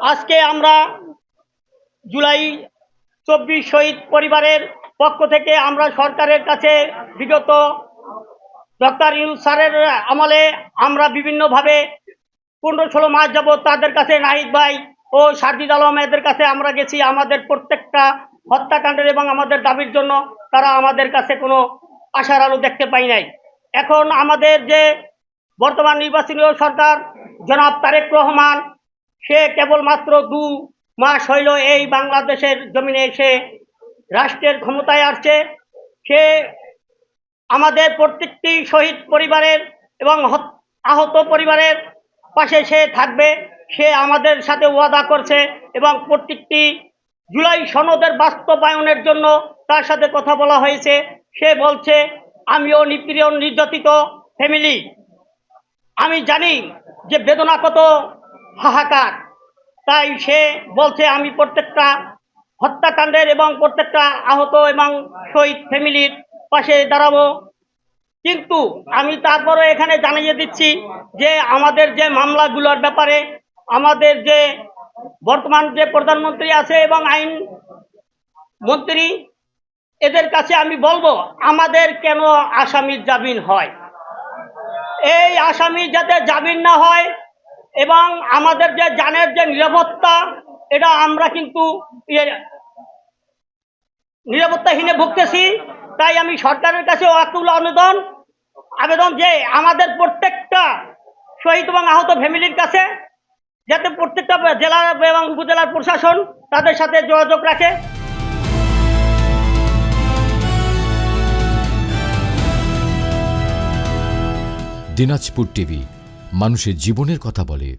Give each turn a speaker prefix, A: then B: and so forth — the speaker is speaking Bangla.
A: আজকে আমরা জুলাই 24 শহীদ পরিবারের পক্ষ থেকে আমরা সরকারের কাছে বিগত ডক্টর ইউনূস স্যারের আমলে আমরা বিভিন্নভাবে 15-16 মাস যাবৎ তাদের কাছে নাহিদ ভাই ও সারজিদ আলম এদের কাছে আমরা গেছি আমাদের প্রত্যেকটা হত্যাকাণ্ডের এবং আমাদের দাবির জন্য। তারা আমাদের কাছে কোনো আশার আলো দেখতে পাই নাই। এখন আমাদের যে বর্তমান নির্বাচনী সরকার জনাব তারেক রহমান, সে কেবলমাত্র 2 মাস হইল এই বাংলাদেশের জমিনে এসে রাষ্ট্রের ক্ষমতায় আসছে। সে আমাদের প্রত্যেকটি শহীদ পরিবারের এবং আহত পরিবারের পাশে সে থাকবে, সে আমাদের সাথে ওয়াদা করছে এবং প্রত্যেকটি জুলাই সনদের বাস্তবায়নের জন্য তার সাথে কথা বলা হয়েছে। সে বলছে আমিও নিপীড়ন নির্যাতিত ফ্যামিলি, আমি জানি যে বেদনা কত হাহাকার, তাই সে বলছে আমি প্রত্যেকটা হত্যাকাণ্ডের এবং প্রত্যেকটা আহত এবং শহীদ ফ্যামিলির পাশে দাঁড়াবো। কিন্তু আমি তারপরে এখানে জানিয়ে দিচ্ছি যে আমাদের যে মামলাগুলোর ব্যাপারে আমাদের যে বর্তমান যে প্রধানমন্ত্রী আছে এবং আইন মন্ত্রী, এদের কাছে আমি বলবো আমাদের কেন আসামির জামিন হয়, এই আসামি যাতে জামিন না হয় এবং আমাদের যে জানের যে নিরাপত্তা, এটা আমরা কিন্তু নিরাপত্তাহীনে ভুগতেছি। তাই আমি সরকারের কাছে আকুল আবেদন যে আমাদের প্রত্যেকটা শহীদ এবং আহত ফ্যামিলির কাছে যাতে প্রত্যেকটা জেলা এবং উপজেলার প্রশাসন তাদের সাথে যোগাযোগ রাখে।
B: দিনাজপুর টিভি, মানুষের জীবনের কথা বলে।